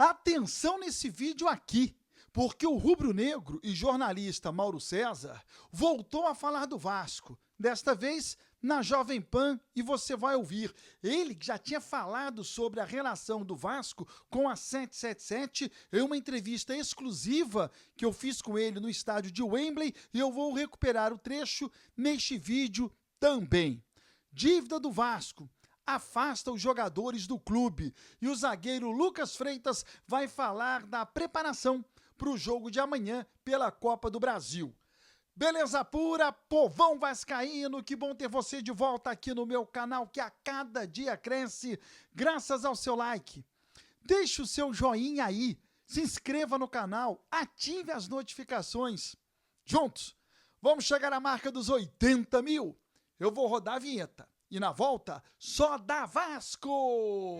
Atenção nesse vídeo aqui, porque o rubro-negro e jornalista Mauro César voltou a falar do Vasco, desta vez na Jovem Pan, e você vai ouvir. Ele que já tinha falado sobre a relação do Vasco com a 777 em uma entrevista exclusiva que eu fiz com ele no estádio de Wembley, e eu vou recuperar o trecho neste vídeo também. Dívida do Vasco afasta os jogadores do clube, e o zagueiro Lucas Freitas vai falar da preparação para o jogo de amanhã pela Copa do Brasil. Beleza pura, povão vascaíno, que bom ter você de volta aqui no meu canal, que a cada dia cresce graças ao seu like. Deixe o seu joinha aí, se inscreva no canal, ative as notificações. Juntos, vamos chegar à marca dos 80 mil. Eu vou rodar a vinheta e na volta, só dá Vasco!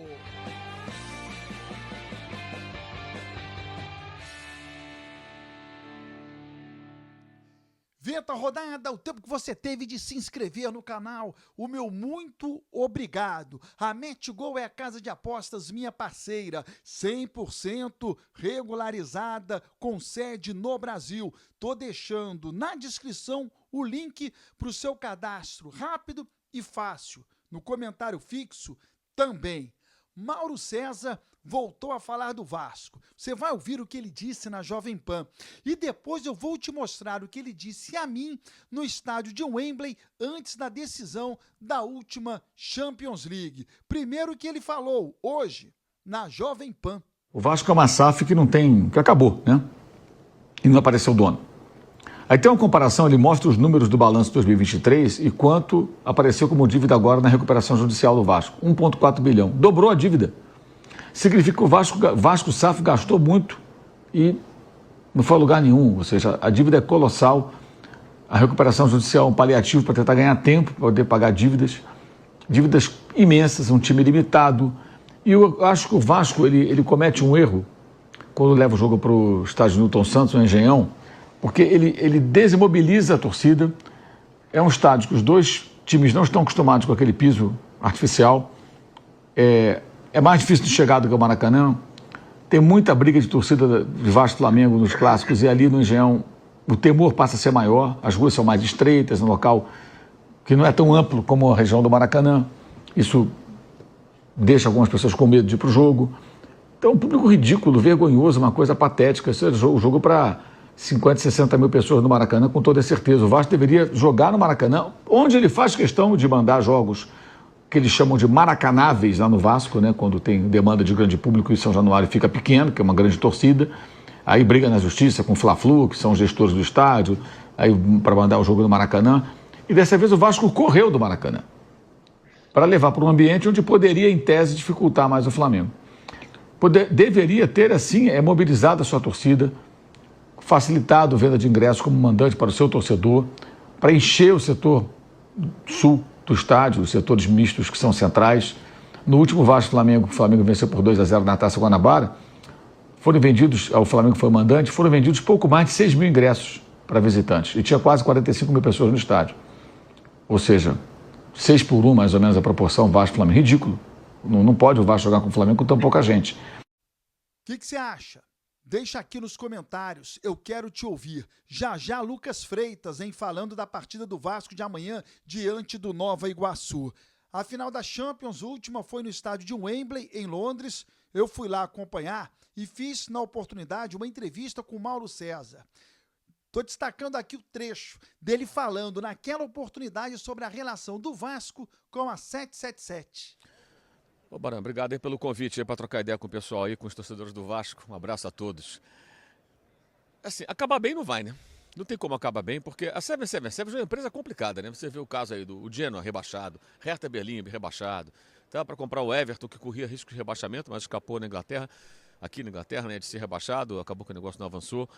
Vinheta rodada, o tempo que você teve de se inscrever no canal, o meu muito obrigado. A Metgol é a casa de apostas minha parceira, 100% regularizada, com sede no Brasil. Tô deixando na descrição o link para o seu cadastro rápido e fácil. No comentário fixo também. Mauro César voltou a falar do Vasco. Você vai ouvir o que ele disse na Jovem Pan. E depois eu vou te mostrar o que ele disse a mim no estádio de Wembley antes da decisão da última Champions League. Primeiro o que ele falou hoje na Jovem Pan. O Vasco é uma SAF que acabou, né? E não apareceu o dono. Aí tem uma comparação, ele mostra os números do balanço de 2023 e quanto apareceu como dívida agora na recuperação judicial do Vasco. 1,4 bilhão. Dobrou a dívida. Significa que o Vasco SAF gastou muito e não foi a lugar nenhum. Ou seja, a dívida é colossal. A recuperação judicial é um paliativo para tentar ganhar tempo, para poder pagar dívidas. Dívidas imensas, um time limitado. E eu acho que o Vasco ele comete um erro quando leva o jogo para o estádio Newton Santos, no Engenhão, porque ele desimobiliza a torcida. É um estádio que os dois times não estão acostumados com aquele piso artificial. É mais difícil de chegar do que o Maracanã. Tem muita briga de torcida de Vasco e Flamengo nos clássicos, e ali no Engenhão o temor passa a ser maior. As ruas são mais estreitas, no local que não é tão amplo como a região do Maracanã. Isso deixa algumas pessoas com medo de ir para o jogo. Então, um público ridículo, vergonhoso, uma coisa patética. Isso é o jogo para 50, 60 mil pessoas no Maracanã, com toda certeza. O Vasco deveria jogar no Maracanã, onde ele faz questão de mandar jogos que eles chamam de maracanáveis lá no Vasco, né? Quando tem demanda de grande público, e São Januário fica pequeno, que é uma grande torcida. Aí briga na justiça com o Fla-Flu, que são os gestores do estádio, aí para mandar o jogo no Maracanã. E dessa vez o Vasco correu do Maracanã para levar para um ambiente onde poderia, em tese, dificultar mais o Flamengo. Deveria ter, assim, mobilizado a sua torcida, facilitado a venda de ingressos como mandante para o seu torcedor, para encher o setor sul do estádio, os setores mistos que são centrais. No último Vasco-Flamengo, o Flamengo venceu por 2-0 na Taça Guanabara, foram vendidos, ao Flamengo foi mandante, foram vendidos pouco mais de 6 mil ingressos para visitantes, e tinha quase 45 mil pessoas no estádio. Ou seja, 6-1, mais ou menos, a proporção Vasco-Flamengo. Ridículo. Não pode o Vasco jogar com o Flamengo com tão pouca gente. O que você acha? Deixa aqui nos comentários, eu quero te ouvir. Já já Lucas Freitas, falando da partida do Vasco de amanhã diante do Nova Iguaçu. A final da Champions, última, foi no estádio de Wembley, em Londres. Eu fui lá acompanhar e fiz, na oportunidade, uma entrevista com o Mauro César. Estou destacando aqui o trecho dele falando naquela oportunidade sobre a relação do Vasco com a 777. Ô Barão, obrigado aí pelo convite para trocar ideia com o pessoal aí, com os torcedores do Vasco. Um abraço a todos. Assim, acabar bem não vai, né? Não tem como acabar bem, porque a 777 é uma empresa complicada, né? Você vê o caso aí do Genoa rebaixado, Hertha Berlim rebaixado. Tá para comprar o Everton, que corria risco de rebaixamento, mas escapou na Inglaterra, aqui na Inglaterra, né, de ser rebaixado, acabou que o negócio não avançou.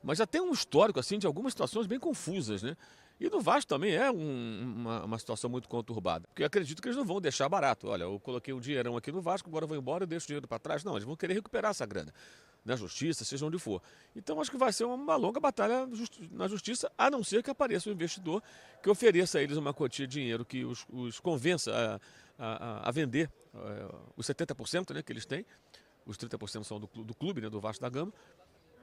Mas já tem um histórico, assim, de algumas situações bem confusas, né? E no Vasco também é uma situação muito conturbada. Porque eu acredito que eles não vão deixar barato. Olha, eu coloquei um dinheirão aqui no Vasco, agora eu vou embora e deixo o dinheiro para trás. Não, eles vão querer recuperar essa grana. Na justiça, seja onde for. Então acho que vai ser uma longa batalha na justiça, a não ser que apareça um investidor que ofereça a eles uma quantia de dinheiro que os convença a vender os 70%, né, que eles têm, os 30% são do clube, né, do Vasco da Gama.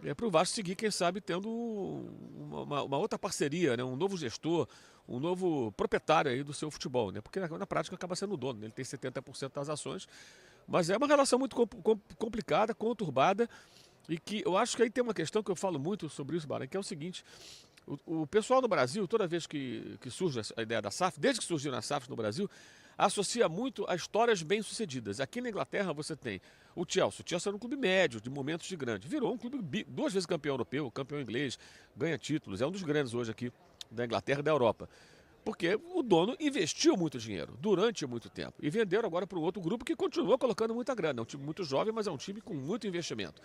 É para o Vasco seguir, quem sabe, tendo uma outra parceria, né? Um novo gestor, um novo proprietário aí do seu futebol, né? Porque na prática acaba sendo o dono, né? Ele tem 70% das ações, mas é uma relação muito complicada, conturbada, e que eu acho que aí tem uma questão que eu falo muito sobre isso, Bara, que é o seguinte: o pessoal no Brasil, toda vez que surge a ideia da SAF, desde que surgiram as SAFs no Brasil, associa muito a histórias bem-sucedidas. Aqui na Inglaterra você tem o Chelsea. O Chelsea era um clube médio, de momentos de grande. Virou um clube 2 vezes campeão europeu, campeão inglês, ganha títulos. É um dos grandes hoje aqui da Inglaterra e da Europa. Porque o dono investiu muito dinheiro durante muito tempo. E venderam agora para um outro grupo que continua colocando muita grana. É um time muito jovem, mas é um time com muito investimento.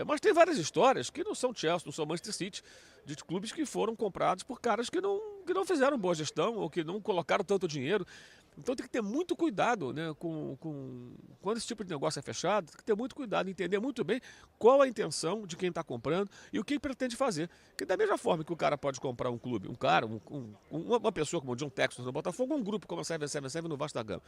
Mas tem várias histórias que não são Chelsea, não são Manchester City, de clubes que foram comprados por caras que não fizeram boa gestão ou que não colocaram tanto dinheiro. Então tem que ter muito cuidado, né, quando esse tipo de negócio é fechado, tem que ter muito cuidado, entender muito bem qual a intenção de quem está comprando e o que pretende fazer. Porque da mesma forma que o cara pode comprar um clube, uma pessoa como o John Texton no Botafogo, um grupo como a 777 no Vasco da Gama,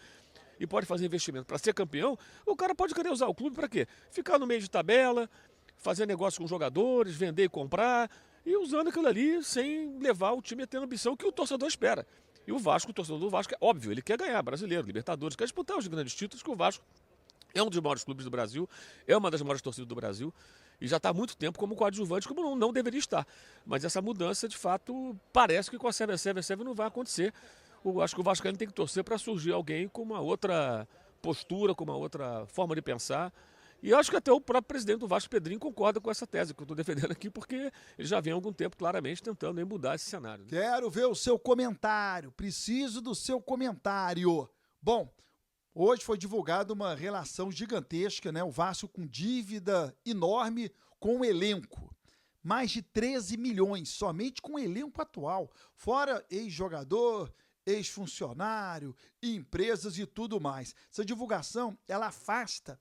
e pode fazer investimento para ser campeão, o cara pode querer usar o clube para quê? Ficar no meio de tabela, fazer negócio com jogadores, vender e comprar, e usando aquilo ali sem levar o time a ter a ambição que o torcedor espera. E o Vasco, o torcedor do Vasco, é óbvio, ele quer ganhar Brasileiro, Libertadores, quer disputar os grandes títulos, que o Vasco é um dos maiores clubes do Brasil, é uma das maiores torcidas do Brasil, e já está há muito tempo como coadjuvante, como não deveria estar. Mas essa mudança, de fato, parece que com a 777 não vai acontecer. Eu acho que o Vasco tem que torcer para surgir alguém com uma outra postura, com uma outra forma de pensar. E eu acho que até o próprio presidente do Vasco, Pedrinho, concorda com essa tese que eu estou defendendo aqui, porque ele já vem há algum tempo claramente tentando mudar esse cenário. Né? Quero ver o seu comentário, preciso do seu comentário. Bom, hoje foi divulgada uma relação gigantesca, né? O Vasco com dívida enorme com o elenco. Mais de 13 milhões somente com o elenco atual, fora ex-jogador, ex-funcionário, empresas e tudo mais. Essa divulgação, ela afasta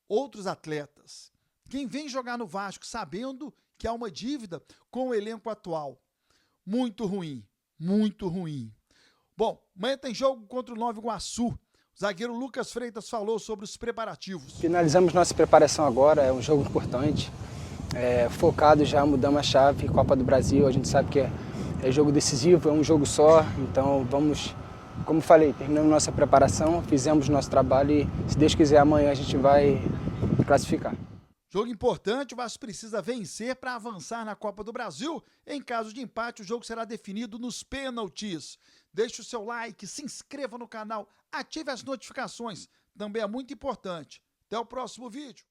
outros atletas. Quem vem jogar no Vasco sabendo que há uma dívida com o elenco atual. Muito ruim, muito ruim. Bom, amanhã tem jogo contra o Nova Iguaçu. O zagueiro Lucas Freitas falou sobre os preparativos. Finalizamos nossa preparação agora, é um jogo importante. Focado já, mudamos a chave, Copa do Brasil, a gente sabe que é jogo decisivo, é um jogo só, então vamos, como falei, terminamos nossa preparação, fizemos nosso trabalho e, se Deus quiser, amanhã a gente vai classificar. Jogo importante, o Vasco precisa vencer para avançar na Copa do Brasil. Em caso de empate, o jogo será definido nos pênaltis. Deixe o seu like, se inscreva no canal, ative as notificações, também é muito importante. Até o próximo vídeo.